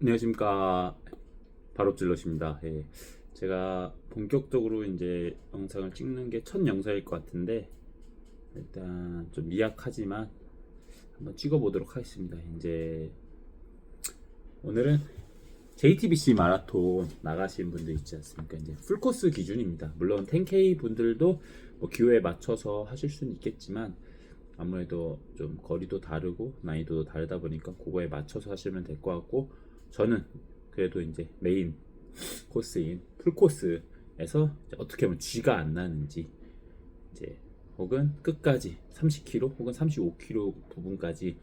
안녕하십니까. 바로질러십니다. 예. 제가 본격적으로 이제 영상을 찍는 게 첫 영상일 것 같은데, 일단 좀 미약하지만 한번 찍어보도록 하겠습니다. 이제 오늘은 JTBC 마라톤 나가신 분들 있지 않습니까? 이제 풀코스 기준입니다. 물론 10K 분들도 뭐 기호에 맞춰서 하실 수는 있겠지만, 아무래도 좀 거리도 다르고 난이도도 다르다 보니까 그거에 맞춰서 하시면 될 것 같고, 저는 그래도 이제 메인 코스인 풀코스에서 어떻게 하면 쥐가 안 나는지, 이제 혹은 끝까지 30km 혹은 35km 부분까지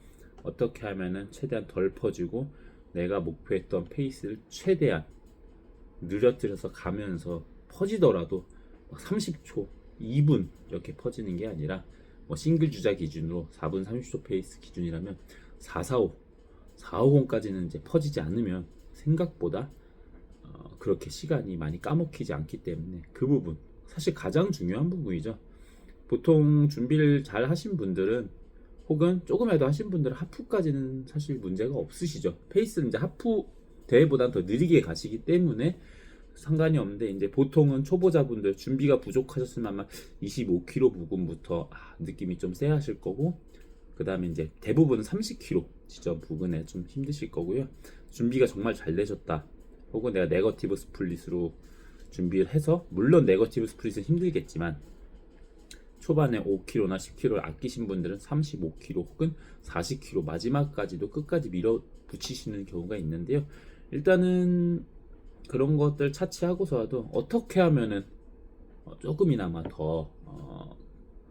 어떻게 하면은 최대한 덜 퍼지고 내가 목표했던 페이스를 최대한 느려뜨려서 가면서 퍼지더라도 막 30초, 2분 이렇게 퍼지는 게 아니라, 뭐 싱글 주자 기준으로 4분 30초 페이스 기준이라면 445, 450까지는 이제 퍼지지 않으면 생각보다 그렇게 시간이 많이 까먹히지 않기 때문에 그 부분 사실 가장 중요한 부분이죠. 보통 준비를 잘 하신 분들은, 혹은 조금이라도 하신 분들은 하프까지는 사실 문제가 없으시죠. 페이스는 이제 하프 대회보다는 더 느리게 가시기 때문에 상관이 없는데, 이제 보통은 초보자분들 준비가 부족하셨으면 아마 25km 부근부터 느낌이 좀 쎄하실 거고, 그 다음에 이제 대부분 30km 지점 부근에 좀 힘드실 거고요. 준비가 정말 잘 되셨다, 혹은 내가 네거티브 스플릿으로 준비를 해서, 물론 네거티브 스플릿은 힘들겠지만 초반에 5km나 10km를 아끼신 분들은 35km 혹은 40km 마지막까지도 끝까지 밀어붙이시는 경우가 있는데요. 일단은 그런 것들 차치하고서라도 어떻게 하면은 조금이나마 더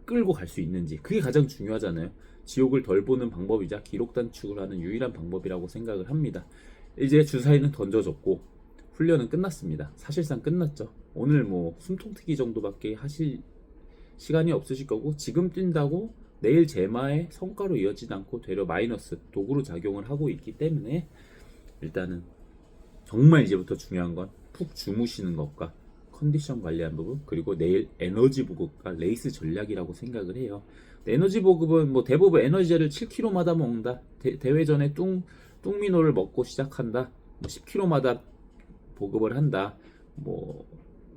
끌고 갈 수 있는지, 그게 가장 중요하잖아요. 지옥을 덜 보는 방법이자 기록 단축을 하는 유일한 방법이라고 생각을 합니다. 이제 주사위는 던져졌고 훈련은 끝났습니다. 사실상 끝났죠. 오늘 뭐 숨통트기 정도밖에 하실 시간이 없으실 거고, 지금 뛴다고 내일 제마의 성과로 이어지지 않고 되려 마이너스 도구로 작용을 하고 있기 때문에, 일단은 정말 이제부터 중요한 건 푹 주무시는 것과 컨디션 관리하는 부분, 그리고 내일 에너지 보급과 레이스 전략이라고 생각을 해요. 에너지 보급은 뭐 대부분 에너지제를 7km마다 먹는다, 대회 전에 뚱미노를 먹고 시작한다, 뭐 10km마다 보급을 한다, 뭐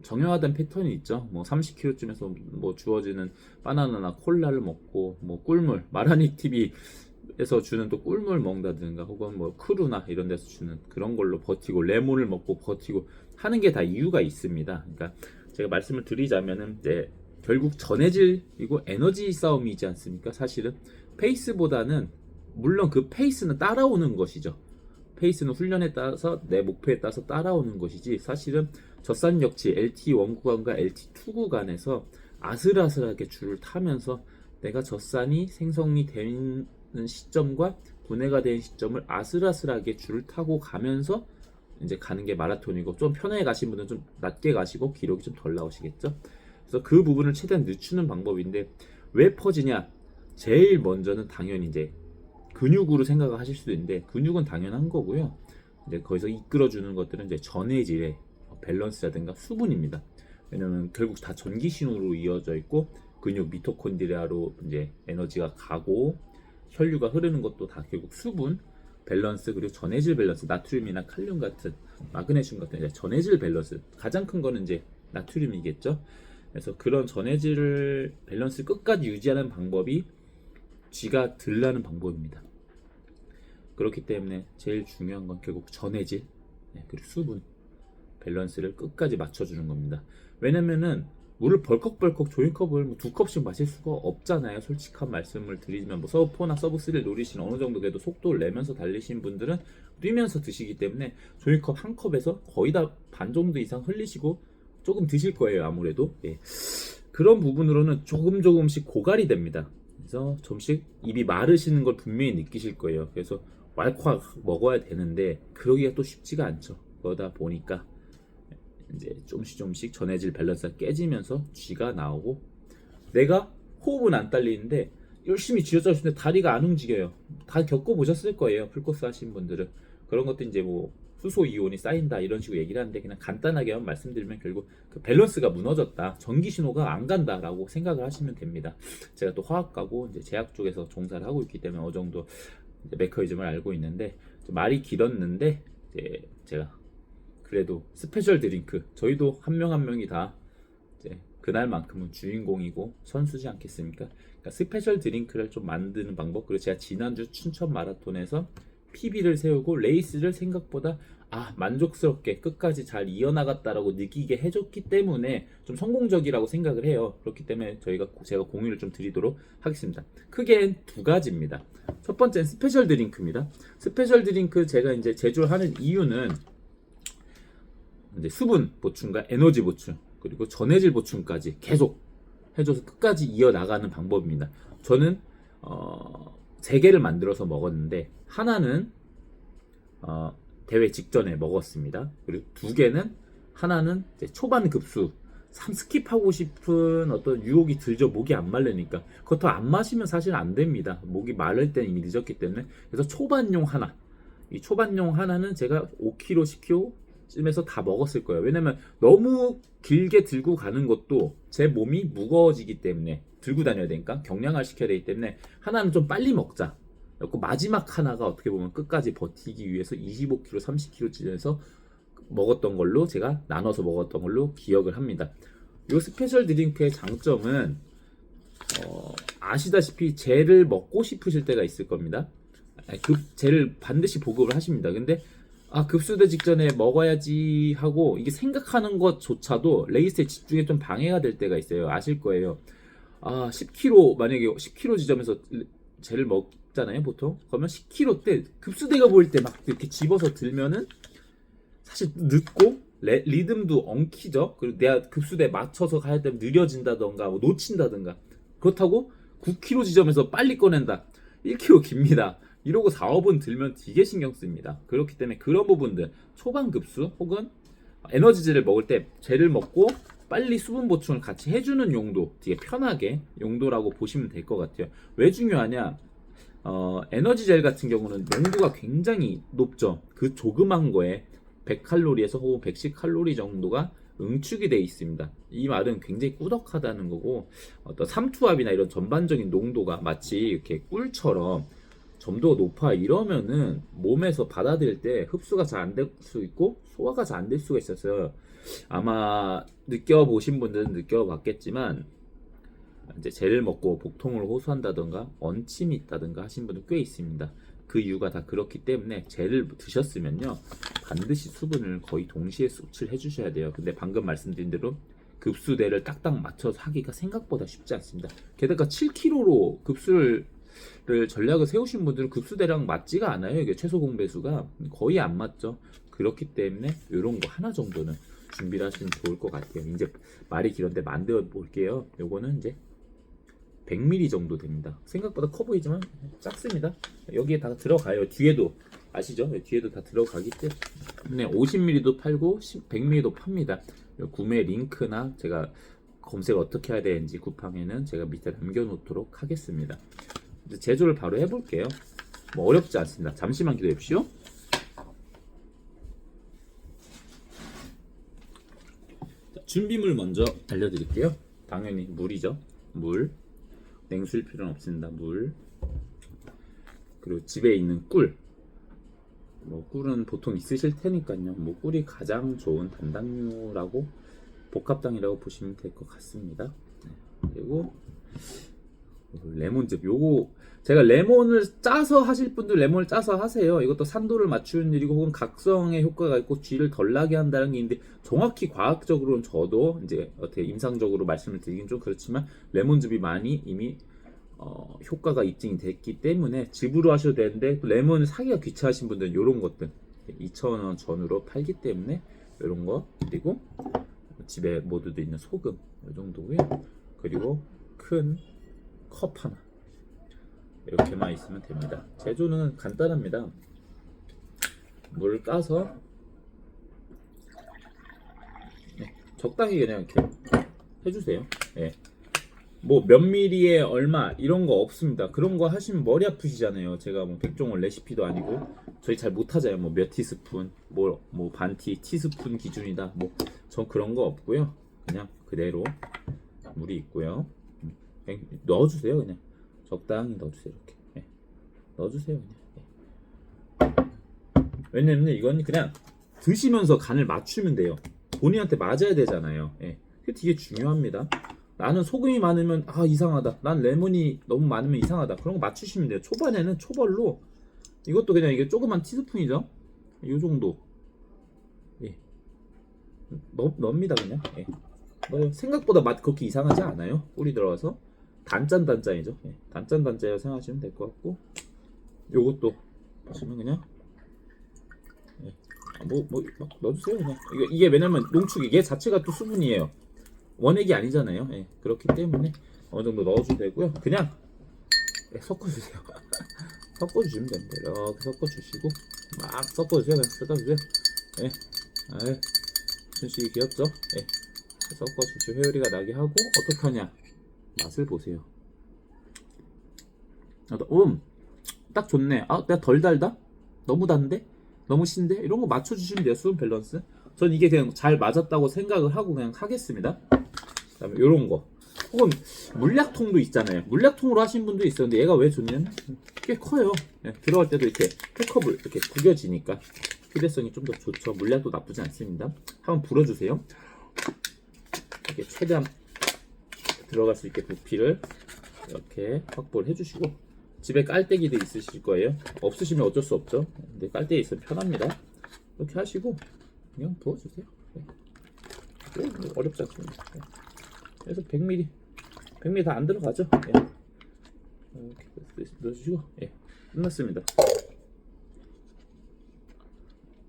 정형화된 패턴이 있죠. 뭐 30km쯤에서 뭐 주어지는 바나나나 콜라를 먹고, 뭐 꿀물, 마라닉 TV에서 주는 또 꿀물 먹는다든가, 혹은 뭐 크루나 이런 데서 주는 그런 걸로 버티고, 레몬을 먹고 버티고 하는 게 다 이유가 있습니다. 그러니까 제가 말씀을 드리자면은, 이제 결국 전해질이고 에너지 싸움이지 않습니까? 사실은 페이스보다는, 물론 그 페이스는 따라오는 것이죠. 페이스는 훈련에 따라서 내 목표에 따라서 따라오는 것이지, 사실은 젖산역치 LT1 구간과 LT2 구간에서 아슬아슬하게 줄을 타면서 내가 젖산이 생성이 되는 시점과 분해가 되는 시점을 아슬아슬하게 줄을 타고 가면서 이제 가는 게 마라톤이고, 좀 편하게 가신 분은 좀 낮게 가시고 기록이 좀 덜 나오시겠죠. 그래서 그 부분을 최대한 늦추는 방법인데, 왜 퍼지냐? 제일 먼저는 당연히 이제 근육으로 생각을 하실 수도 있는데, 근육은 당연한 거고요. 이제 거기서 이끌어주는 것들은 이제 전해질의 밸런스라든가 수분입니다. 왜냐면 결국 다 전기 신호로 이어져 있고, 근육 미토콘드리아로 이제 에너지가 가고, 혈류가 흐르는 것도 다 결국 수분 밸런스, 그리고 전해질 밸런스, 나트륨이나 칼륨 같은, 마그네슘 같은 이제 전해질 밸런스, 가장 큰 거는 이제 나트륨이겠죠. 그래서 그런 전해질 밸런스 끝까지 유지하는 방법이 쥐가 들 나는 방법입니다. 그렇기 때문에 제일 중요한 건 결국 전해질, 그리고 수분 밸런스를 끝까지 맞춰주는 겁니다. 왜냐면은 물을 벌컥벌컥 종이컵을 뭐 2컵씩 마실 수가 없잖아요. 솔직한 말씀을 드리면, 뭐 서브 4나 서브 3를 노리시는, 어느 정도 그래도 속도를 내면서 달리신 분들은 뛰면서 드시기 때문에 종이컵 한 컵에서 거의 다 반 정도 이상 흘리시고 조금 드실 거예요, 아무래도. 예. 그런 부분으로는 조금씩 고갈이 됩니다. 그래서 좀씩 입이 마르시는 걸 분명히 느끼실 거예요. 그래서 왈칵 먹어야 되는데 그러기가 또 쉽지가 않죠. 그러다 보니까 이제 조금씩 전해질 밸런스가 깨지면서 쥐가 나오고, 내가 호흡은 안 딸리는데 열심히 쥐어짜주는데 다리가 안 움직여요. 다 겪어보셨을 거예요, 풀코스 하신 분들은. 그런 것도 이제 뭐 수소 이온이 쌓인다 이런 식으로 얘기를 하는데, 그냥 간단하게만 말씀드리면 결국 그 밸런스가 무너졌다, 전기 신호가 안 간다라고 생각을 하시면 됩니다. 제가 또 화학가고 이제 제약 쪽에서 종사를 하고 있기 때문에 어느 정도 메커니즘을 알고 있는데, 말이 길었는데 이제 제가 그래도 스페셜 드링크, 저희도 한 명 한 명이 다 이제 그날만큼은 주인공이고 선수지 않겠습니까? 그러니까 스페셜 드링크를 좀 만드는 방법, 그리고 제가 지난주 춘천 마라톤에서 PB를 세우고 레이스를 생각보다 만족스럽게 끝까지 잘 이어나갔다라고 느끼게 해줬기 때문에 좀 성공적이라고 생각을 해요. 그렇기 때문에 제가 공유를 좀 드리도록 하겠습니다. 크게 두 가지입니다. 첫 번째는 스페셜 드링크입니다. 스페셜 드링크 제가 이제 제조를 하는 이유는 이제 수분 보충과 에너지 보충, 그리고 전해질 보충까지 계속 해줘서 끝까지 이어나가는 방법입니다. 저는 3개를 만들어서 먹었는데, 하나는 대회 직전에 먹었습니다. 그리고 2개는, 하나는 이제 초반 급수, 스킵하고 싶은 어떤 유혹이 들죠. 목이 안 마르니까. 그것도 안 마시면 사실 안 됩니다. 목이 마를 때는 이미 늦었기 때문에. 그래서 초반용 하나, 이 초반용 하나는 제가 5kg, 10kg 쯤에서 다 먹었을 거예요. 왜냐면 너무 길게 들고 가는 것도 제 몸이 무거워지기 때문에, 들고 다녀야 되니까 경량화 시켜야 되기 때문에 하나는 좀 빨리 먹자. 그리고 마지막 하나가 어떻게 보면 끝까지 버티기 위해서 25kg, 30kg쯤에서 먹었던 걸로, 제가 나눠서 먹었던 걸로 기억을 합니다. 이 스페셜 드링크의 장점은 아시다시피 젤을 먹고 싶으실 때가 있을 겁니다. 젤을 반드시 보급을 하십니다. 근데 급수대 직전에 먹어야지 하고 이게 생각하는 것조차도 레이스에 집중에 좀 방해가 될 때가 있어요. 아실 거예요. 10kg, 만약에 10kg 지점에서 젤을 먹잖아요, 보통. 그러면 10kg 때 급수대가 보일 때 막 이렇게 집어서 들면은 사실 늦고 리듬도 엉키죠. 그리고 내가 급수대에 맞춰서 가야 되면 느려진다던가 뭐 놓친다던가. 그렇다고 9kg 지점에서 빨리 꺼낸다. 1kg 깁니다. 이러고 4, 5분 들면 되게 신경 씁니다. 그렇기 때문에 그런 부분들, 초반 급수 혹은 에너지젤을 먹을 때 젤을 먹고 빨리 수분 보충을 같이 해주는 용도, 되게 편하게 용도라고 보시면 될 것 같아요. 왜 중요하냐? 에너지젤 같은 경우는 농도가 굉장히 높죠. 그 조그만 거에 100칼로리에서 혹은 110칼로리 정도가 응축이 되어 있습니다. 이 말은 굉장히 꾸덕하다는 거고, 어떤 삼투압이나 이런 전반적인 농도가 마치 이렇게 꿀처럼 점도가 높아 이러면은 몸에서 받아들일 때 흡수가 잘 안 될 수 있고 소화가 잘 안 될 수가 있어서, 아마 느껴보신 분들은 느껴봤겠지만 이제 젤을 먹고 복통을 호소한다던가 언침이 있다던가 하신 분들 꽤 있습니다. 그 이유가 다 그렇기 때문에 젤을 드셨으면요 반드시 수분을 거의 동시에 섭취를 해주셔야 돼요. 근데 방금 말씀드린 대로 급수대를 딱딱 맞춰서 하기가 생각보다 쉽지 않습니다. 게다가 7kg로 급수를 전략을 세우신 분들은 급수대랑 맞지가 않아요. 이게 최소 공배수가 거의 안 맞죠. 그렇기 때문에 이런 거 하나 정도는 준비를 하시면 좋을 것 같아요. 이제 말이 길었는데 만들어 볼게요. 요거는 이제 100ml 정도 됩니다. 생각보다 커 보이지만 작습니다. 여기에 다 들어가요. 뒤에도 아시죠? 뒤에도 다 들어가기 때문에 50ml도 팔고 100ml도 팝니다. 구매 링크나 제가 검색 어떻게 해야 되는지 쿠팡에는 제가 밑에 남겨놓도록 하겠습니다. 이제 제조를 바로 해볼게요. 뭐 어렵지 않습니다. 잠시만 기다려 주십시오. 준비물 먼저 알려드릴게요. 당연히 물이죠. 물. 냉수일 필요는 없습니다. 물. 그리고 집에 있는 꿀. 뭐 꿀은 보통 있으실 테니까요. 뭐 꿀이 가장 좋은 단당류라고, 복합당이라고 보시면 될 것 같습니다. 그리고 레몬즙. 요거 제가 레몬을 짜서 하실 분들 레몬을 짜서 하세요. 이것도 산도를 맞추는 일이고 혹은 각성의 효과가 있고 쥐를 덜 나게 한다는 게 있는데, 정확히 과학적으로는 저도 이제 어떻게 임상적으로 말씀을 드리긴 좀 그렇지만 레몬즙이 많이 이미 효과가 입증이 됐기 때문에 즙으로 하셔도 되는데, 또 레몬을 사기가 귀찮으신 분들은 이런 것들 2,000원 전후로 팔기 때문에 이런 거, 그리고 집에 모두도 있는 소금 이 정도고요. 그리고 큰 컵 하나, 이렇게만 있으면 됩니다. 제조는 간단합니다. 물을 까서 적당히 그냥 이렇게 해주세요. 뭐 몇 미리에 얼마 이런 거 없습니다. 그런 거 하시면 머리 아프시잖아요. 제가 뭐 백종원 레시피도 아니고 저희 잘 못하잖아요. 뭐 몇 티스푼, 뭐 반 티스푼 기준이다. 뭐 전 그런 거 없고요. 그냥 그대로 물이 있고요. 그냥 넣어주세요. 그냥 적당히 넣어주세요. 이렇게 넣어주세요. 그냥. 왜냐면 이건 그냥 드시면서 간을 맞추면 돼요. 본인한테 맞아야 되잖아요. 예. 되게 중요합니다. 나는 소금이 많으면 이상하다. 난 레몬이 너무 많으면 이상하다. 그런 거 맞추시면 돼요. 초반에는 초벌로 이것도 그냥 이게 조그만 티스푼이죠. 이 정도. 예. 넣습니다 그냥. 예. 생각보다 맛 그렇게 이상하지 않아요. 꿀이 들어가서 단짠단짠이죠. 예. 단짠단짠이라고 생각하시면 될 것 같고 요것도 보시면 그냥 막 넣어주세요 그냥. 이게 왜냐면 농축 이게 자체가 또 수분이에요. 원액이 아니잖아요. 예, 그렇기 때문에 어느 정도 넣어주면 되고요. 그냥 섞어주세요. 섞어주시면 됩니다. 이렇게 섞어주시고 막 섞어주세요. 그냥 섞어주세요. 예, 순식이 귀엽죠? 예, 섞어주시고 회오리가 나게 하고 어떻게 하냐? 맛을 보세요. 딱 좋네. 내가 덜 달다? 너무 단데? 너무 신데? 이런 거 맞춰주시면 돼요. 수분 밸런스. 전 이게 그냥 잘 맞았다고 생각을 하고 그냥 하겠습니다. 그다음에 이런 거. 혹은 물약통도 있잖아요. 물약통으로 하신 분도 있었는데 얘가 왜 좋냐면 꽤 커요. 들어갈 때도 이렇게 팩컵을 이렇게 구겨지니까 휴대성이 좀 더 좋죠. 물약도 나쁘지 않습니다. 한번 불어주세요. 이렇게 최대한 들어갈 수 있게 부피를 이렇게 확보를 해주시고 집에 깔때기도 있으실 거예요. 없으시면 어쩔 수 없죠. 근데 깔때기 있으면 편합니다. 이렇게 하시고 그냥 부어주세요. 어렵지 않습니다. 그래서 100ml 다 안 들어가죠. 이렇게 넣어주시고 끝났습니다.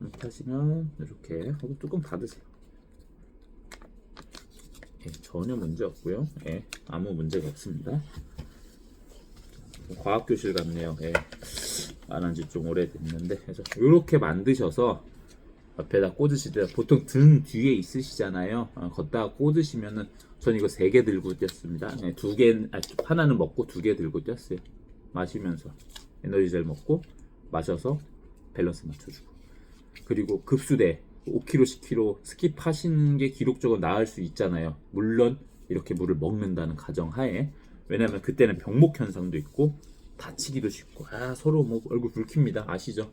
이렇게 하시면 이렇게 하고 뚜껑 닫으세요. 전혀 문제 없고요. 아무 문제가 없습니다. 과학교실 같네요. 안 한 지 좀 오래됐는데 그래서 이렇게 만드셔서 옆에다 꽂으실 때 보통 등 뒤에 있으시잖아요. 걷다가 꽂으시면은 전 이거 3개 들고 뛰었습니다. 2개 하나는 먹고 2개 들고 뛰었어요. 마시면서 에너지젤 먹고 마셔서 밸런스 맞춰주고 그리고 급수대 5kg, 10kg 스킵하시는 게 기록적으로 나을 수 있잖아요. 물론 이렇게 물을 먹는다는 가정하에 왜냐면 그때는 병목 현상도 있고 다치기도 쉽고 서로 뭐 얼굴 붉힙니다. 아시죠?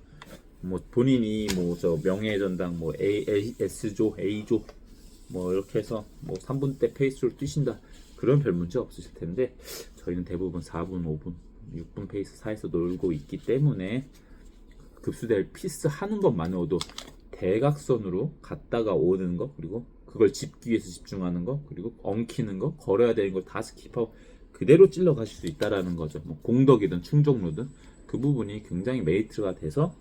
뭐 본인이 뭐 저 명예전당 뭐 S조, A조 뭐 이렇게 해서 뭐 3분 때 페이스로 뛰신다 그런 별 문제 없으실 텐데 저희는 대부분 4분, 5분, 6분 페이스 사이에서 놀고 있기 때문에 급수대를 피스 하는 것만으로도 대각선으로 갔다가 오는 거 그리고 그걸 짚기 위해서 집중하는 거 그리고 엉키는 거 걸어야 되는 걸 다 스킵하고 그대로 찔러 가실 수 있다라는 거죠. 뭐 공덕이든 충족로든 그 부분이 굉장히 메리트가 돼서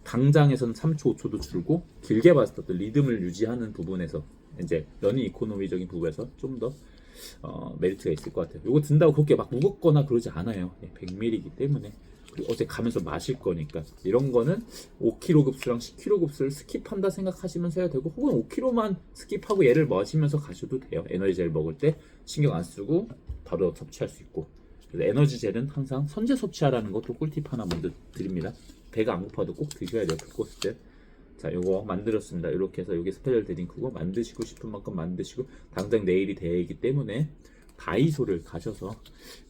당장에서는 3초, 5초도 줄고 길게 봤을 때 리듬을 유지하는 부분에서 이제 러닝 이코노미적인 부분에서 좀 더 메리트가 있을 것 같아요. 이거 든다고 그렇게 막 무겁거나 그러지 않아요. 100ml이기 때문에 그리고 어제 가면서 마실 거니까 이런 거는 5kg 급수랑 10kg 급수를 스킵한다 생각하시면서 해야 되고 혹은 5kg만 스킵하고 얘를 마시면서 가셔도 돼요. 에너지 젤 먹을 때 신경 안 쓰고 바로 섭취할 수 있고 그래서 에너지 젤은 항상 선제 섭취하라는 것도 꿀팁 하나 먼저 드립니다. 배가 안 고파도 꼭 드셔야 돼요. 불꽃 자, 요거 만들었습니다. 이렇게 해서 여기 스페셜 드링크고 만드시고 싶은 만큼 만드시고 당장 내일이 대회이기 때문에 다이소를 가셔서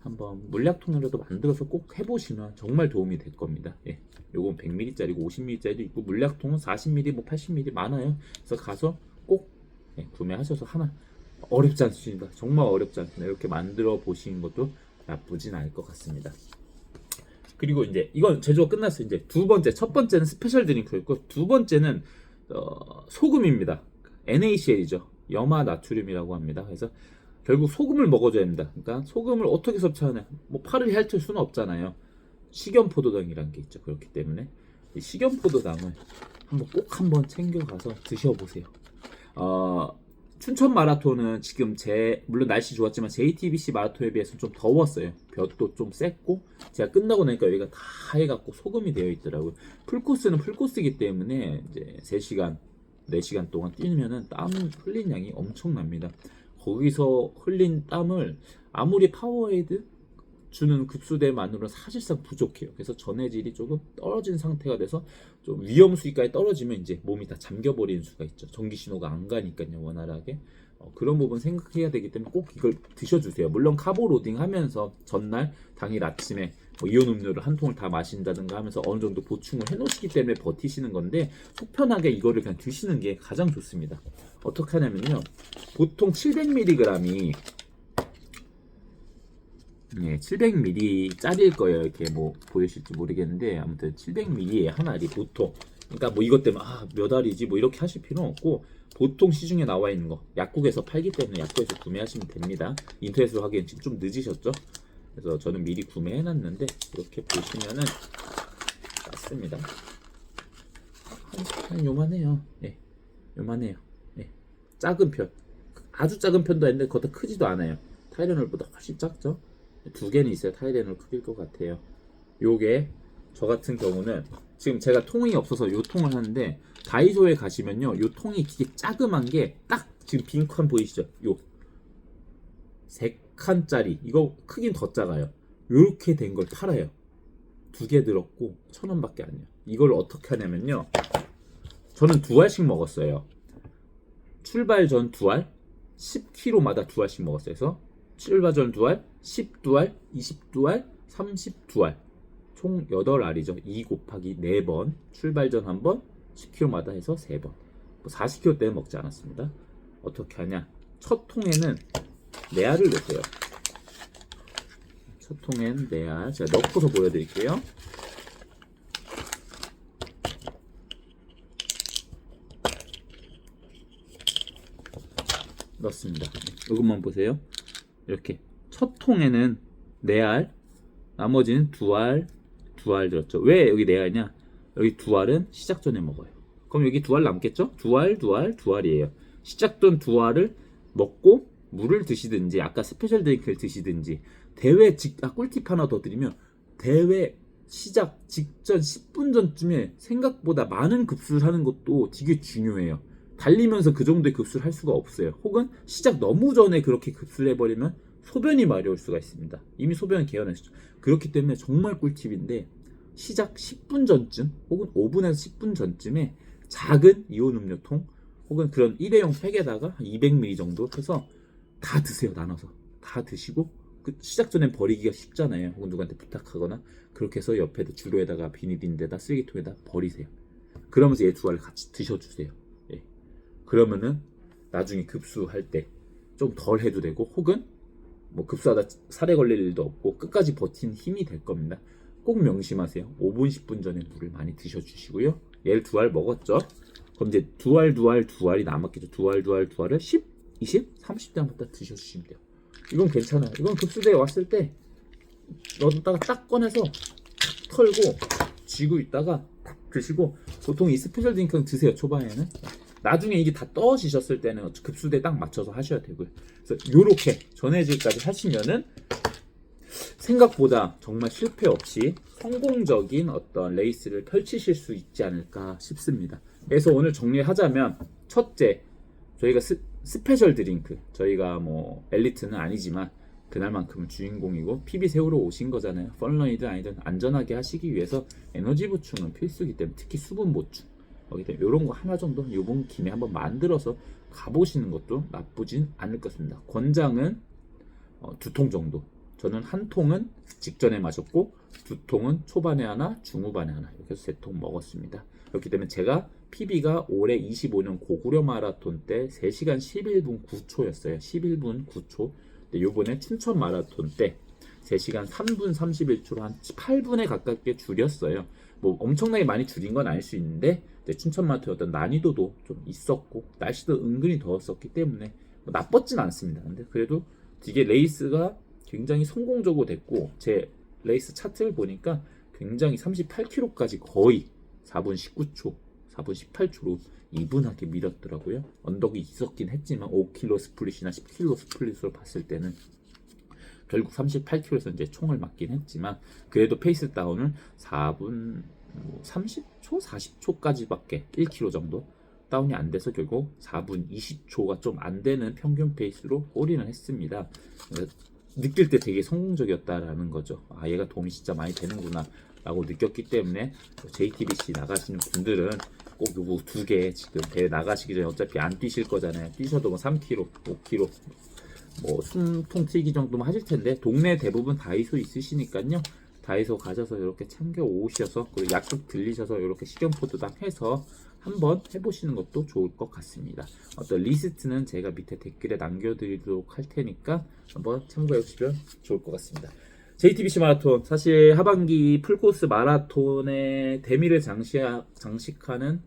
한번 물약통이라도 만들어서 꼭 해보시면 정말 도움이 될 겁니다. 요건 100ml짜리고 50ml짜리도 있고 물약통은 40ml, 뭐 80ml 많아요. 그래서 가서 꼭 구매하셔서 하나 어렵지 않습니다. 정말 어렵지 않습니다. 이렇게 만들어 보시는 것도 나쁘진 않을 것 같습니다. 그리고 이제 이건 제조가 끝났어요. 이제 두 번째, 첫 번째는 스페셜 드링크였고 두 번째는 소금입니다. NaCl이죠. 염화 나트륨이라고 합니다. 그래서 결국 소금을 먹어줘야 됩니다. 그러니까 소금을 어떻게 섭취하냐? 뭐 팔을 핥을 수는 없잖아요. 식염포도당이라는 게 있죠. 그렇기 때문에 이 식염포도당을 한번 챙겨가서 드셔보세요. 춘천 마라톤은 지금 물론 날씨 좋았지만 JTBC 마라톤에 비해서 좀 더웠어요. 볕도 좀 셌고 제가 끝나고 나니까 여기가 다 해갖고 소금이 되어 있더라고요. 풀코스는 풀코스이기 때문에 이제 3시간, 4시간 동안 뛰면은 땀 흘린 양이 엄청납니다. 거기서 흘린 땀을 아무리 파워에이드 주는 급수대만으로는 사실상 부족해요. 그래서 전해질이 조금 떨어진 상태가 돼서 좀 위험 수위까지 떨어지면 이제 몸이 다 잠겨버리는 수가 있죠. 전기 신호가 안 가니까요, 원활하게. 그런 부분 생각해야 되기 때문에 꼭 이걸 드셔주세요. 물론 카보 로딩 하면서 전날, 당일 아침에 뭐 이온 음료를 한 통을 다 마신다든가 하면서 어느 정도 보충을 해놓으시기 때문에 버티시는 건데 속 편하게 이거를 그냥 드시는 게 가장 좋습니다. 어떻게 하냐면요, 보통 700mg이 700ml 짜리일 거예요. 이렇게 뭐 보이실지 모르겠는데 아무튼 700ml의 한 알이 보통, 그러니까 뭐 이것 때문에 몇 알이지 뭐 이렇게 하실 필요는 없고, 보통 시중에 나와 있는 거 약국에서 팔기 때문에 약국에서 구매하시면 됩니다. 인터넷으로 하기엔 지금 좀 늦으셨죠? 그래서 저는 미리 구매해 놨는데 이렇게 보시면은 맞습니다. 한 요만해요. 예, 요만해요. 예, 작은 편, 아주 작은 편도 아닌데 그것도 크지도 않아요. 타이레놀보다 훨씬 작죠? 두 개는 있어요. 타이레놀 크기일 것 같아요. 요게 저 같은 경우는 지금 제가 통이 없어서 요 통을 하는데, 다이소에 가시면요 요 통이 되게 자그만 게 딱 지금 빈 칸 보이시죠? 요 3칸짜리, 이거 크긴 더 작아요. 요렇게 된 걸 팔아요. 두 개 들었고 1,000원밖에 안 해요. 이걸 어떻게 하냐면요, 저는 2알씩 먹었어요. 출발 전 2알, 10kg마다 2알씩 먹었어요. 그래서 출발 전 2알, 10두알, 20두알, 30두알, 총 8알이죠. 2 곱하기 4번, 출발 전 1번, 10kg마다 해서 3번. 뭐 40kg 때는 먹지 않았습니다. 어떻게 하냐, 첫 통에는 4알을 넣으세요. 첫 통엔 4알, 제가 넣고서 보여드릴게요. 넣습니다. 이것만 보세요. 이렇게 첫 통에는 4알, 나머지는 2알, 2알 들었죠. 왜 여기 4알이냐? 여기 2알은 시작 전에 먹어요. 그럼 여기 2알 남겠죠? 2알, 2알, 2알이에요. 시작 전 2알을 먹고 물을 드시든지 아까 스페셜 드링크를 드시든지, 꿀팁 하나 더 드리면, 대회 시작 직전 10분 전쯤에 생각보다 많은 급수를 하는 것도 되게 중요해요. 달리면서 그 정도의 급수를 할 수가 없어요. 혹은 시작 너무 전에 그렇게 급수를 해버리면 소변이 마려울 수가 있습니다. 이미 소변은 개연했죠. 그렇기 때문에 정말 꿀팁인데, 시작 10분 전쯤 혹은 5분에서 10분 전쯤에 작은 이온 음료통 혹은 그런 일회용 팩에다가 200ml 정도 해서 다 드세요. 나눠서 다 드시고, 그 시작 전엔 버리기가 쉽잖아요. 혹은 누구한테 부탁하거나, 그렇게 해서 옆에다 주로에다가 비닐인데다 쓰레기통에다 버리세요. 그러면서 얘 2알을 같이 드셔주세요. 예. 그러면은 나중에 급수할 때 좀 덜 해도 되고, 혹은 뭐 급수하다 살에 걸릴 일도 없고 끝까지 버틴 힘이 될 겁니다. 꼭 명심하세요. 5분 10분 전에 물을 많이 드셔주시고요. 얘를 2알 먹었죠? 그럼 이제 2알 2알이 남았겠죠. 2알 10, 20, 30대 갖다 드셔주시면 돼요. 이건 괜찮아요. 이건 급수대에 왔을 때 넣었다가 딱 꺼내서 털고 쥐고 있다가 딱 드시고, 보통 이 스페셜 드링크는 드세요. 초반에는. 나중에 이게 다 떠지셨을 때는 급수대에 딱 맞춰서 하셔야 되고요. 그래서 요렇게 전해질까지 하시면은 생각보다 정말 실패 없이 성공적인 어떤 레이스를 펼치실 수 있지 않을까 싶습니다. 그래서 오늘 정리하자면, 첫째, 저희가 스페셜 드링크, 저희가 뭐 엘리트는 아니지만 그날만큼은 주인공이고 PB 세우러 오신 거잖아요. 펀러이든 아니든 안전하게 하시기 위해서 에너지 보충은 필수이기 때문에, 특히 수분 보충, 이런 거 하나 정도 요번 김에 한번 만들어서 가보시는 것도 나쁘진 않을 것 같습니다. 권장은 2통 정도. 저는 한 통은 직전에 마셨고 2통은 초반에 하나, 중후반에 하나, 이렇게 해서 3통 먹었습니다. 그렇기 때문에 제가 PB가 올해 25년 고구려 마라톤 때 3시간 11분 9초였어요. 11분 9초. 근데 요번에 춘천 마라톤 때 3시간 3분 31초로 한 8분에 가깝게 줄였어요. 뭐 엄청나게 많이 줄인 건 아닐 수 있는데, 춘천 마라톤의 어떤 난이도도 좀 있었고 날씨도 은근히 더웠었기 때문에 뭐 나빴진 않습니다. 근데 그래도 되게 레이스가 굉장히 성공적으로 됐고, 제 레이스 차트를 보니까 굉장히 38km까지 거의 4분 19초, 4분 18초로 이분하게 밀었더라고요. 언덕이 있었긴 했지만 5km 스플릿이나 10km 스플릿으로 봤을 때는 결국 38km에서 이제 총을 맞긴 했지만, 그래도 페이스 다운을 4분 30초, 40초까지밖에 1km 정도 다운이 안 돼서 결국 4분 20초가 좀 안 되는 평균 페이스로 올인을 했습니다. 느낄 때 되게 성공적이었다라는 거죠. 아, 얘가 도움이 진짜 많이 되는구나 라고 느꼈기 때문에, JTBC 나가시는 분들은 꼭 요거 2개 지금 대회 나가시기 전에 어차피 안 뛰실 거잖아요. 뛰셔도 뭐 3km, 5km 뭐 숨통 튀기 정도만 하실 텐데, 동네 대부분 다이소 있으시니까요. 다이소 가셔서 이렇게 챙겨 오셔서 그리고 약국 들리셔서 이렇게 식용포도당 해서 한번 해보시는 것도 좋을 것 같습니다. 어떤 리스트는 제가 밑에 댓글에 남겨드리도록 할 테니까 한번 참고해 보시면 좋을 것 같습니다. JTBC 마라톤 사실 하반기 풀코스 마라톤의 대미를 장식하는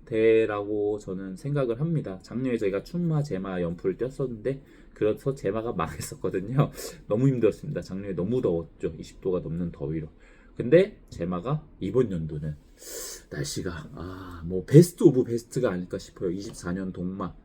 대회라고 저는 생각을 합니다. 작년에 저희가 춘마, 제마 연프를 뛰었었는데 그래서 제마가 망했었거든요. 너무 힘들었습니다. 작년에 너무 더웠죠. 20도가 넘는 더위로. 근데 제마가 이번 연도는 날씨가 뭐 베스트 오브 베스트가 아닐까 싶어요. 24년 동마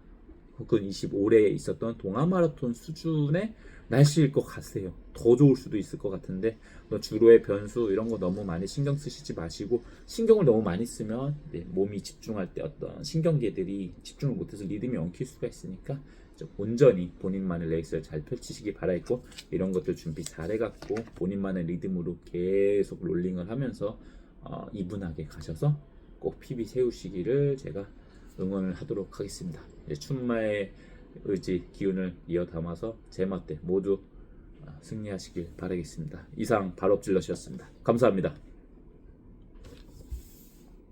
혹은 25래에 있었던 동아 마라톤 수준의 날씨일 것 같아요. 더 좋을 수도 있을 것 같은데 주로의 변수 이런 거 너무 많이 신경 쓰시지 마시고 신경을 너무 많이 쓰면 몸이 집중할 때 어떤 신경계들이 집중을 못해서 리듬이 엉킬 수가 있으니까 좀 온전히 본인만의 레이스를 잘 펼치시기 바라겠고 이런 것들 준비 잘 해갖고 본인만의 리듬으로 계속 롤링을 하면서 이분하게 가셔서 꼭 PB 세우시기를 제가 응원을 하도록 하겠습니다. 이제 춘마의 의지, 기운을 이어 담아서 제마 때 모두 승리하시길 바라겠습니다. 이상 발업질럿이었습니다. 감사합니다.